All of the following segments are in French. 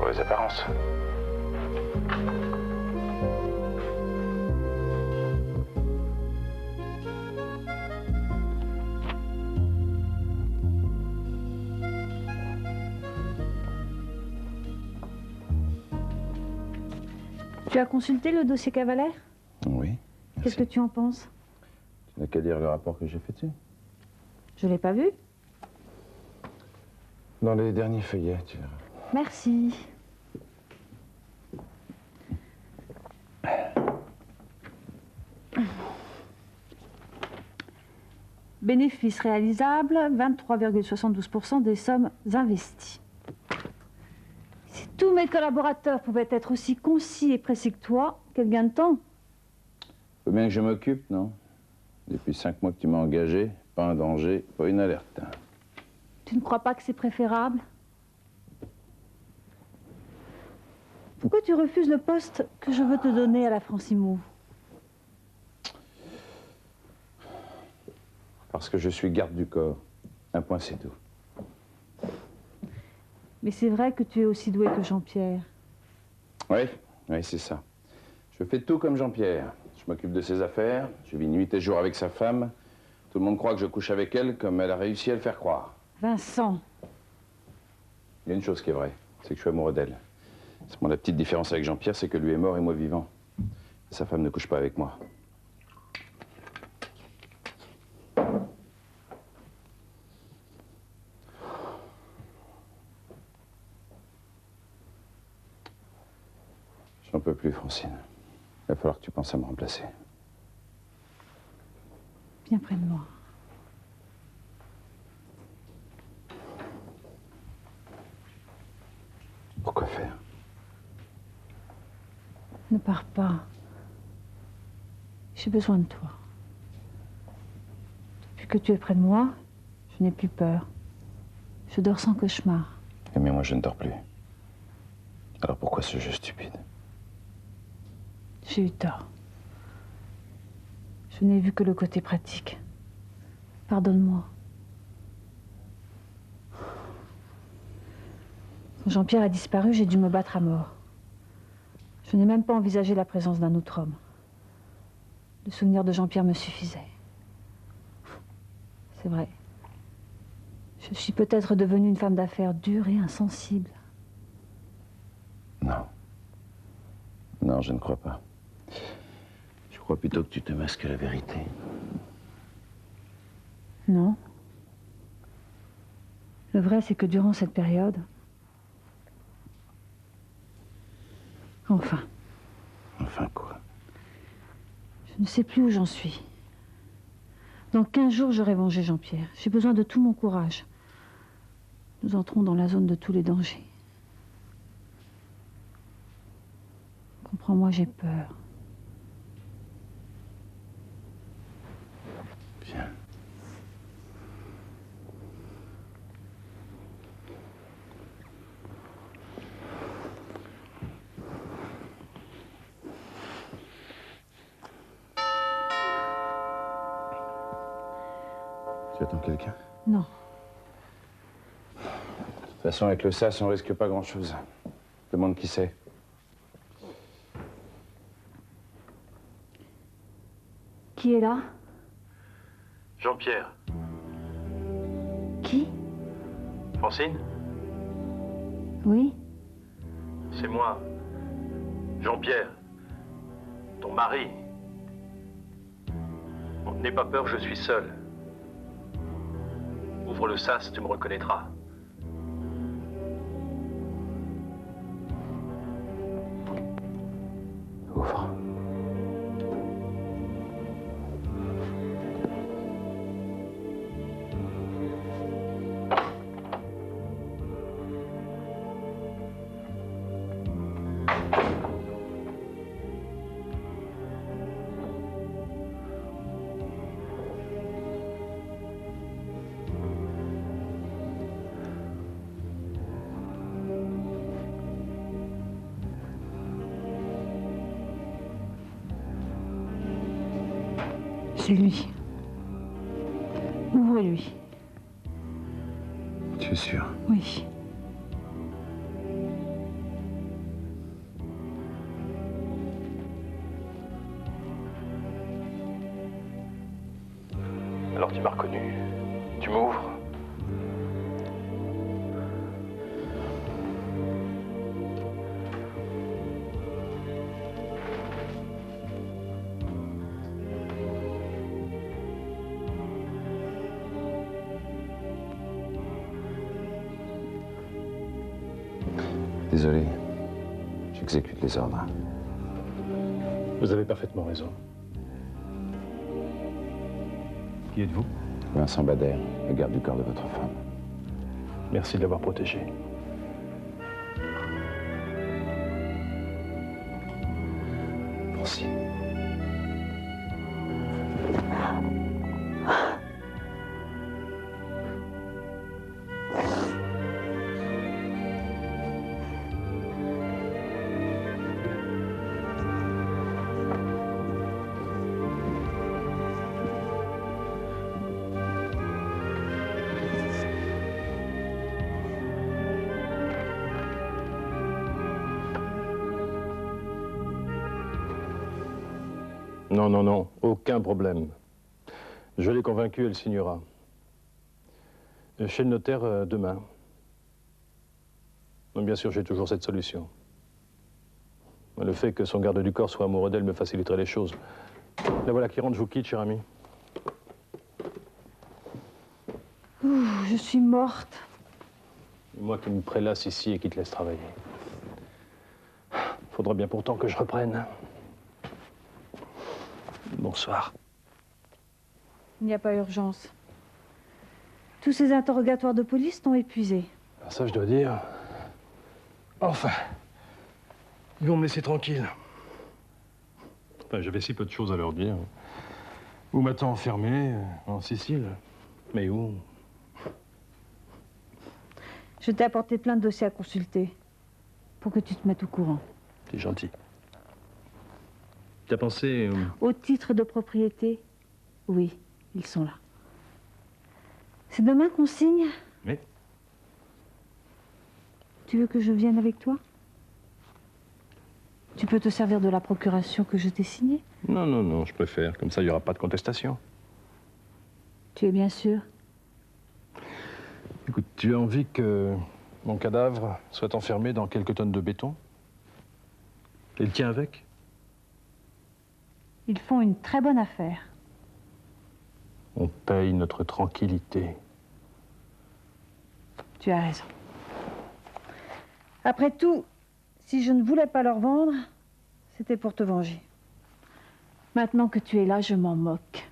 les apparences. Tu as consulté le dossier Cavalaire? Oui. Qu'est-ce que tu en penses? Tu n'as qu'à lire le rapport que j'ai fait dessus. Je l'ai pas vu. Dans les derniers feuillets, tu verras. Merci. Bénéfice réalisable, 23,72% des sommes investies. Si tous mes collaborateurs pouvaient être aussi concis et précis que toi, quel gain de temps? Faut bien que je m'occupe, non? Depuis 5 mois que tu m'as engagé, pas un danger, pas une alerte. Tu ne crois pas que c'est préférable? Pourquoi tu refuses le poste que je veux te donner à la Francimou? Parce que je suis garde du corps. Un point, c'est tout. Mais c'est vrai que tu es aussi doué que Jean-Pierre. Oui, c'est ça. Je fais tout comme Jean-Pierre. Je m'occupe de ses affaires, je vis nuit et jour avec sa femme. Tout le monde croit que je couche avec elle comme elle a réussi à le faire croire. Vincent. Il y a une chose qui est vraie, c'est que je suis amoureux d'elle. La petite différence avec Jean-Pierre, c'est que lui est mort et moi vivant. Et sa femme ne couche pas avec moi. J'en peux plus, Francine. Il va falloir que tu penses à me remplacer. Viens près de moi. Pourquoi faire? Ne pars pas. J'ai besoin de toi. Depuis que tu es près de moi, je n'ai plus peur. Je dors sans cauchemar. Mais moi, je ne dors plus. Alors pourquoi ce jeu stupide? J'ai eu tort. Je n'ai vu que le côté pratique. Pardonne-moi. Quand Jean-Pierre a disparu, j'ai dû me battre à mort. Je n'ai même pas envisagé la présence d'un autre homme. Le souvenir de Jean-Pierre me suffisait. C'est vrai. Je suis peut-être devenue une femme d'affaires dure et insensible. Non. Non, je ne crois pas. Je crois plutôt que tu te masques la vérité. Non. Le vrai, c'est que durant cette période... Enfin. Enfin quoi? Je ne sais plus où j'en suis. Dans 15 jours, j'aurai vengé Jean-Pierre. J'ai besoin de tout mon courage. Nous entrons dans la zone de tous les dangers. Comprends-moi, j'ai peur. Viens. Tu attends quelqu'un? Non. De toute façon, avec le SAS, on risque pas grand-chose. Demande qui c'est. Qui est là? Jean-Pierre. Qui? Francine? Oui? C'est moi. Jean-Pierre. Ton mari. Bon, n'aie pas peur, je suis seul. Ouvre le sas, tu me reconnaîtras. Ouvre. C'est lui. Ouvre-lui. Tu es sûr? Oui. Alors tu m'as reconnu. Tu m'ouvres. Désolé, j'exécute les ordres. Vous avez parfaitement raison. Qui êtes-vous? Vincent Bader, le garde du corps de votre femme. Merci de l'avoir protégé. Merci. Non, non, non, aucun problème. Je l'ai convaincue, elle signera. Chez le notaire, demain. Non, bien sûr, j'ai toujours cette solution. Le fait que son garde du corps soit amoureux d'elle me faciliterait les choses. La voilà qui rentre, je vous quitte, cher ami. Ouh, je suis morte. Et moi qui me prélasse ici et qui te laisse travailler. Faudra bien pourtant que je reprenne. Bonsoir. Il n'y a pas urgence. Tous ces interrogatoires de police t'ont épuisé. Alors ça, je dois dire... Enfin, ils vont me laisser tranquille. Enfin, j'avais si peu de choses à leur dire. Vous m'avez enfermé en Sicile. Mais où? Je t'ai apporté plein de dossiers à consulter pour que tu te mettes au courant. C'est gentil. Tu as pensé... Au titre de propriété, oui, ils sont là. C'est demain qu'on signe? Oui. Tu veux que je vienne avec toi? Tu peux te servir de la procuration que je t'ai signée? Non, non, non, je préfère. Comme ça, il n'y aura pas de contestation. Tu es bien sûr? Écoute, tu as envie que mon cadavre soit enfermé dans quelques tonnes de béton? Et le tien avec? Ils font une très bonne affaire. On paye notre tranquillité. Tu as raison. Après tout, si je ne voulais pas leur vendre, c'était pour te venger. Maintenant que tu es là, je m'en moque.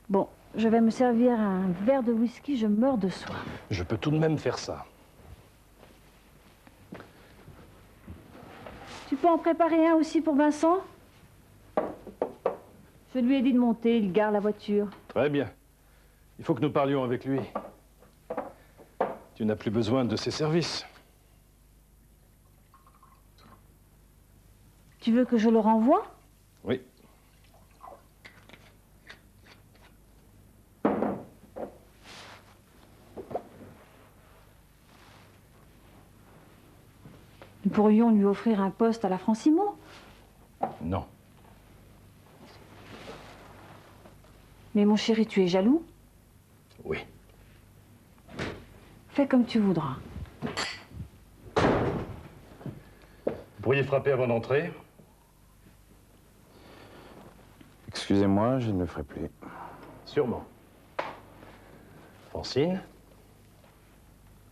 Bon, je vais me servir un verre de whisky, je meurs de soif. Je peux tout de même faire ça. Tu peux en préparer un aussi pour Vincent? Je lui ai dit de monter, il gare la voiture. Très bien. Il faut que nous parlions avec lui. Tu n'as plus besoin de ses services. Tu veux que je le renvoie? Oui. Nous pourrions lui offrir un poste à la Francimont. Non. Mais mon chéri, tu es jaloux? Oui. Fais comme tu voudras. Vous pourriez frapper avant d'entrer? Excusez-moi, je ne le ferai plus. Sûrement. Francine?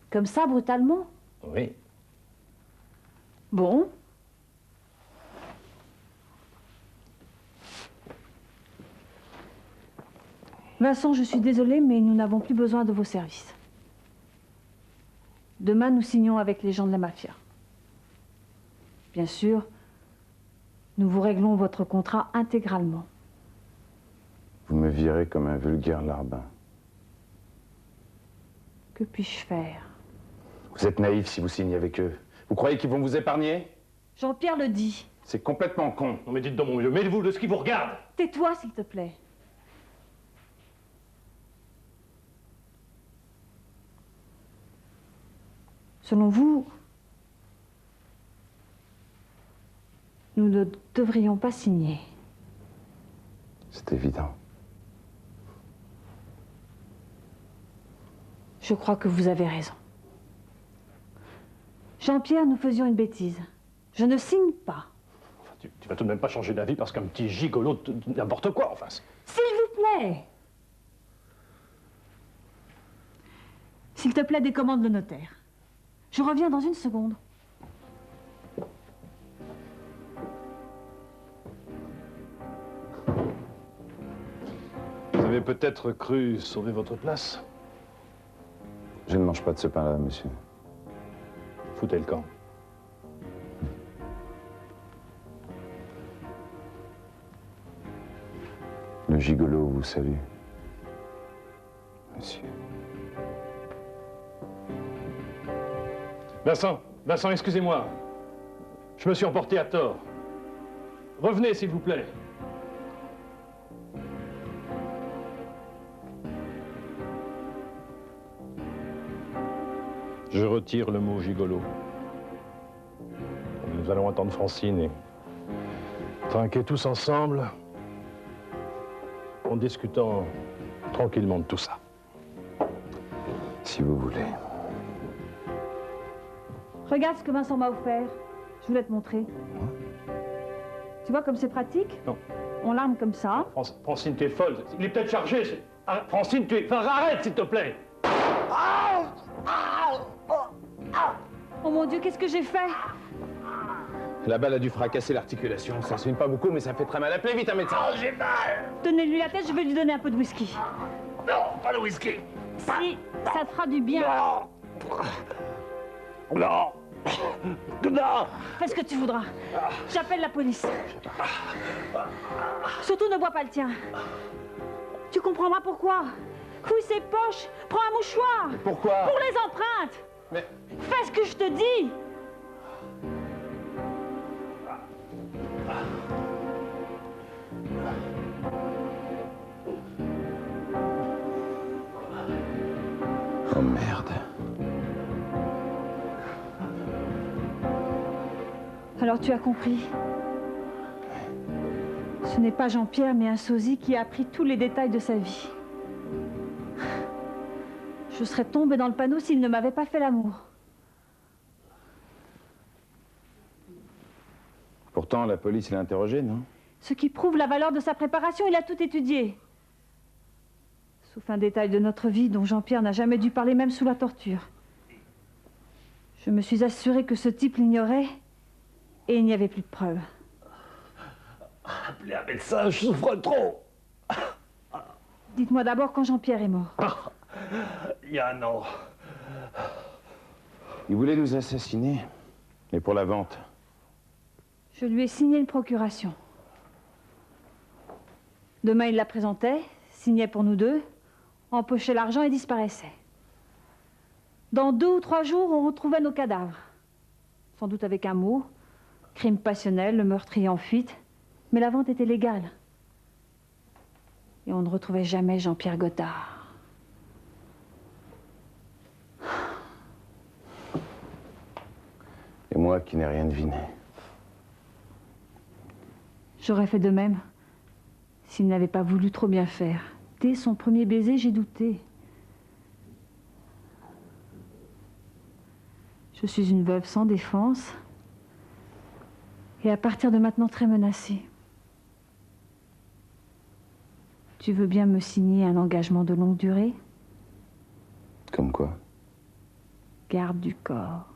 Comme ça, brutalement? Oui. Bon. Vincent, je suis désolée, mais nous n'avons plus besoin de vos services. Demain, nous signons avec les gens de la mafia. Bien sûr, nous vous réglons votre contrat intégralement. Vous me virez comme un vulgaire larbin. Que puis-je faire? Vous êtes naïf si vous signez avec eux. Vous croyez qu'ils vont vous épargner? Jean-Pierre le dit. C'est complètement con. Non mais dites donc, mon vieux, mêlez-vous de ce qui vous regarde. Tais-toi, s'il te plaît. Selon vous, nous ne devrions pas signer. C'est évident. Je crois que vous avez raison. Jean-Pierre, nous faisions une bêtise. Je ne signe pas. Enfin, tu vas tout de même pas changer d'avis parce qu'un petit gigolo de n'importe quoi, enfin. S'il vous plaît. S'il te plaît, décommande le notaire. Je reviens dans une seconde. Vous avez peut-être cru sauver votre place? Je ne mange pas de ce pain-là, monsieur. Foutez le camp. Le gigolo vous salue. Monsieur. Vincent, excusez-moi. Je me suis emporté à tort. Revenez, s'il vous plaît. Je retire le mot gigolo. Nous allons attendre Francine et trinquer tous ensemble en discutant tranquillement de tout ça. Si vous voulez. Regarde ce que Vincent m'a offert. Je voulais te montrer. Tu vois comme c'est pratique? Non. On l'arme comme ça. Francine, tu es folle. Il est peut-être chargé. Francine, tu es... Enfin, arrête, s'il te plaît. Oh mon Dieu, qu'est-ce que j'ai fait? La balle a dû fracasser l'articulation. Ça saigne pas beaucoup, mais ça fait très mal. Appelez vite un médecin. Oh, j'ai mal. Donnez-lui la tête, je vais lui donner un peu de whisky. Non, pas le whisky. Si, ça te fera du bien. Non. Non. Fais ce que tu voudras. J'appelle la police. Surtout ne bois pas le tien. Tu comprendras pourquoi. Fouille ses poches, prends un mouchoir. Pourquoi? Pour les empreintes. Mais... Fais ce que je te dis. Oh merde. Alors tu as compris. Ce n'est pas Jean-Pierre, mais un sosie qui a appris tous les détails de sa vie. Je serais tombée dans le panneau s'il ne m'avait pas fait l'amour. Pourtant, la police l'a interrogé, non? Ce qui prouve la valeur de sa préparation, il a tout étudié. Sauf un détail de notre vie dont Jean-Pierre n'a jamais dû parler, même sous la torture. Je me suis assurée que ce type l'ignorait et il n'y avait plus de preuves. Appelez un médecin, je souffre trop. Dites-moi d'abord quand Jean-Pierre est mort. Il y a un an. Il voulait nous assassiner, mais pour la vente. Je lui ai signé une procuration. Demain, il la présentait, signait pour nous deux, empochait l'argent et disparaissait. Dans 2 ou 3 jours, on retrouvait nos cadavres. Sans doute avec un mot, crime passionnel, le meurtrier en fuite, mais la vente était légale. Et on ne retrouvait jamais Jean-Pierre Gothard. Et moi qui n'ai rien deviné. J'aurais fait de même s'il n'avait pas voulu trop bien faire. Dès son premier baiser, j'ai douté. Je suis une veuve sans défense et à partir de maintenant très menacée. Tu veux bien me signer un engagement de longue durée? Comme quoi? Garde du corps.